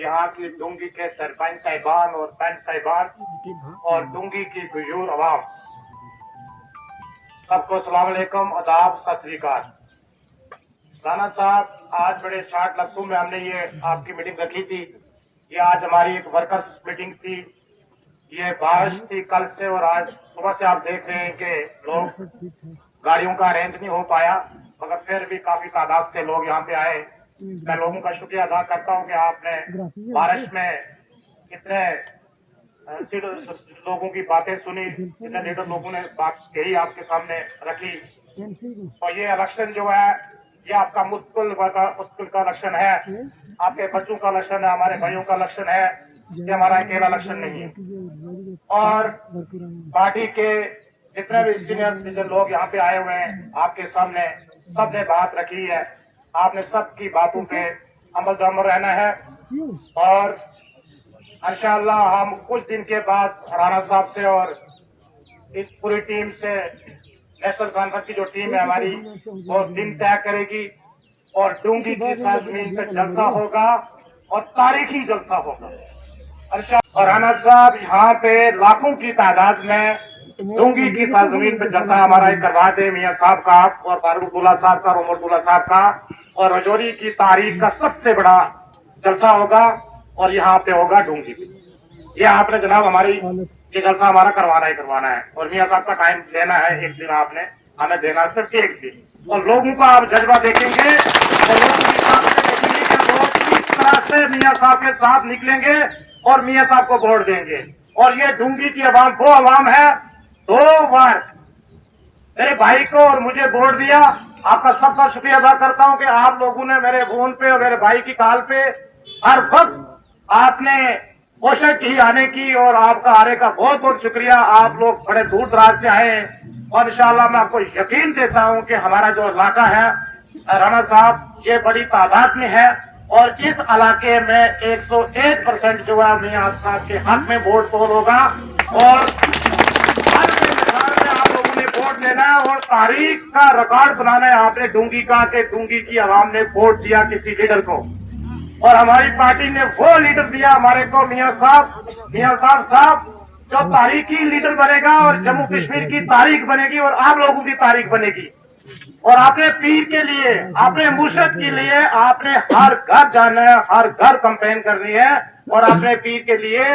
यहाँ की डूंगी के सरपंच साहिबान और पंच साहिबान और डूंगी की बुजुर्ग अवाम, सबको सलाम अलैकुम, आदाब, सत श्री अकाल। राणा साहब, आज बड़े शार्ट लफ्जों में हमने ये आपकी मीटिंग रखी थी। ये आज हमारी एक वर्कर्स मीटिंग थी। ये बारिश थी कल से और आज सुबह से आप देख रहे हैं कि लोग गाड़ियों का अरेंज नहीं हो पाया, मगर फिर भी काफी तादाद से लोग यहाँ पे आए। मैं लोगों का शुक्रिया अदा करता हूँ कि आपने बारिश में इतने लोगों की बातें सुनी, इतने लीडर लोगों ने बात कही, आपके सामने रखी। और ये इलेक्शन जो है ये आपका मुश्किल का इलेक्शन है, आपके बच्चों का इलेक्शन है, हमारे भाइयों का इलेक्शन है, ये हमारा अकेला इलेक्शन नहीं है। और पार्टी के जितने भी सीनियर सिटीजन लोग यहाँ पे आए हुए हैं, आपके सामने सबने बात रखी है। आपने सबकी बातों पे अमल दमल रहना है और इंशाअल्लाह हम कुछ दिन के बाद राणा साहब से और इस पूरी टीम से नेशनल कॉन्फ्रेंस की जो टीम है हमारी, वो दिन तय करेगी और डूंगी की सरजमीन पे जलसा होगा और तारीखी जलसा होगा। और राणा साहब यहाँ पे लाखों की तादाद में डूंगी की सरजमीन पे जलसा हमारा करवा दे, मियाँ साहब का और फारूक अब्दुल्ला साहब का, उमर अब्दुल्ला साहब का, और रजौरी की तारीख का सबसे बड़ा जलसा होगा और यहाँ पे होगा डूंगी पे। ये आपने जनाब हमारी ये जलसा हमारा करवाना है और मियाँ साहब का टाइम लेना है, एक दिन आपने हमें देना, सिर्फ एक दिन। और लोगों का आप जज्बा देखेंगे और लोगों की देखेंगे कि लोग किस तरह से मियाँ साहब के साथ निकलेंगे और मियाँ साहब को वोट देंगे। और ये डूंगी की आवाम वो आवाम है, 2 बार मेरे भाई को और मुझे वोट दिया। आपका सबका शुक्रिया अदा करता हूं कि आप लोगों ने मेरे फोन पे और मेरे भाई की कॉल पे हर वक्त आपने कोशिश की आने की, और आपका आने का बहुत बहुत शुक्रिया। आप लोग बड़े दूर दराज से आए हैं और इंशाअल्लाह मैं आपको यकीन देता हूं कि हमारा जो इलाका है राणा साहब, ये बड़ी तादाद में है और इस इलाके में 101% जो है मियां साहब के हक में वोट पोल होगा। और वोट देना है और तारीख का रिकॉर्ड बनाना है आपने डूंगी का, कि डूंगी की आवाम ने वोट दिया किसी लीडर को और हमारी पार्टी ने वो लीडर दिया हमारे को, मियां साहब जो तारीखी लीडर बनेगा और जम्मू कश्मीर की तारीख बनेगी और आप लोगों की तारीख बनेगी। और आपने पीर के लिए, आपने मुर्शद के लिए आपने हर घर जाना है, हर घर कंपेन करनी है और आपने पीर के लिए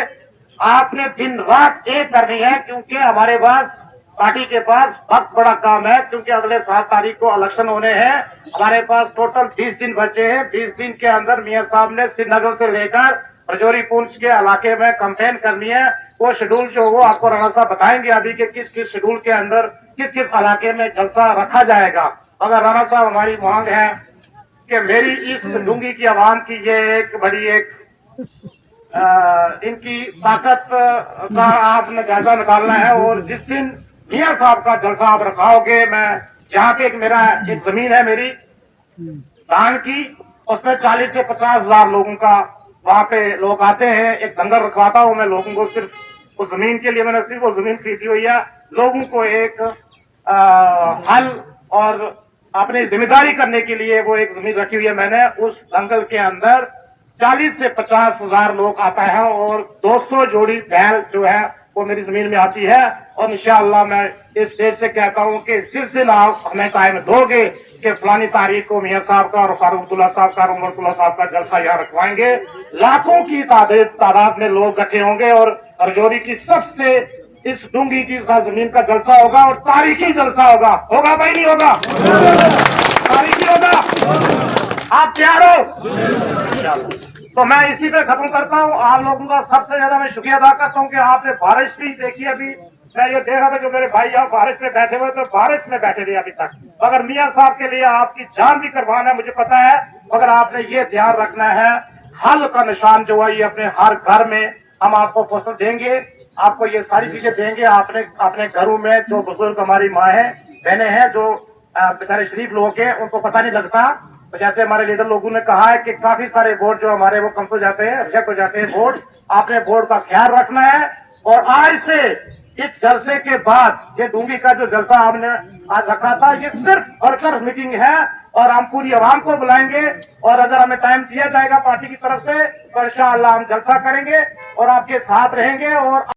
आपने दिन रात एक करनी है, क्योंकि हमारे पास पार्टी के पास बहुत बड़ा काम है, क्योंकि अगले 7 तारीख को इलेक्शन होने हैं। हमारे पास टोटल 20 दिन बचे हैं। 20 दिन के अंदर मियां साहब ने श्रीनगर से लेकर रजौरी पुंछ के इलाके में कैंपेन करनी है। वो शेड्यूल जो वो आपको राणा साहब बताएंगे अभी कि किस किस शेड्यूल के अंदर किस किस इलाके में जलसा रखा जाएगा। अगर राणा साहब हमारी मांग है कि मेरी इस डूंगी की आवाम की ये एक बड़ी इनकी ताकत का आपने जायजा निकालना है। और जिस दिन मियां साहब का जलसा आप रखाओगे, मैं यहाँ पे मेरा एक जमीन है मेरी धान की, उसमें 40 से 50 हजार लोगों का वहाँ पे लोग आते हैं। एक दंगल रखवाता हूँ मैं लोगों को, सिर्फ उस जमीन के लिए मैंने सिर्फ वो जमीन खरीदी हुई है। लोगों को एक हल और अपनी जिम्मेदारी करने के लिए वो एक जमीन रखी हुई है मैंने। उस दंगल के अंदर 40 से 50 हजार लोग आता है और 200 जोड़ी बैल जो है वो मेरी जमीन में आती है। और इंशाअल्लाह मैं इस स्टेज से कहता हूं कि जिस दिन आप हमें टाइम दोगे कि फलानी तारीख को मियां साहब का और फारूक अब्दुल्ला साहब का, उमर अब्दुल्ला साहब का जलसा यहाँ रखवाएंगे, लाखों की तादाद में लोग इकट्ठे होंगे और रजौरी की सबसे इस डूंगी की जमीन का जलसा होगा और तारीखी जलसा होगा भाई, नहीं होगा? तारीखी होगा। आप तैयार हो? तो मैं इसी पे खत्म करता हूँ। आप लोगों का सबसे ज्यादा मैं शुक्रिया अदा करता हूँ कि आपने बारिश भी देखी। अभी मैं ये देख रहा था जो मेरे भाई यहाँ बारिश में बैठे हुए, तो बारिश में बैठे थे अभी तक। अगर मियां साहब के लिए आपकी जान भी कुर्बान है मुझे पता है, मगर आपने ये ध्यान रखना है, हल का निशान जो है ये अपने हर घर में हम आपको फसल देंगे, आपको ये सारी चीजें देंगे। आपने अपने घरों में जो बुजुर्ग हमारी माँ है, बहनें हैं, जो बेचारे शरीफ लोग हैं, उनको पता नहीं लगता। तो जैसे हमारे लीडर लोगों ने कहा है कि काफी सारे वोट जो हमारे वो कम हो जाते हैं, रिजेक्ट हो जाते हैं वोट। आपने वोट का ख्याल रखना है। और आज से इस जलसे के बाद ये डूंगी का जो जलसा हमने आज रखा था, ये सिर्फ वर्कर मीटिंग है और हम पूरी आवाम को बुलाएंगे और अगर हमें टाइम दिया जाएगा पार्टी की तरफ से तो इंशाअल्लाह हम जलसा करेंगे और आपके साथ रहेंगे और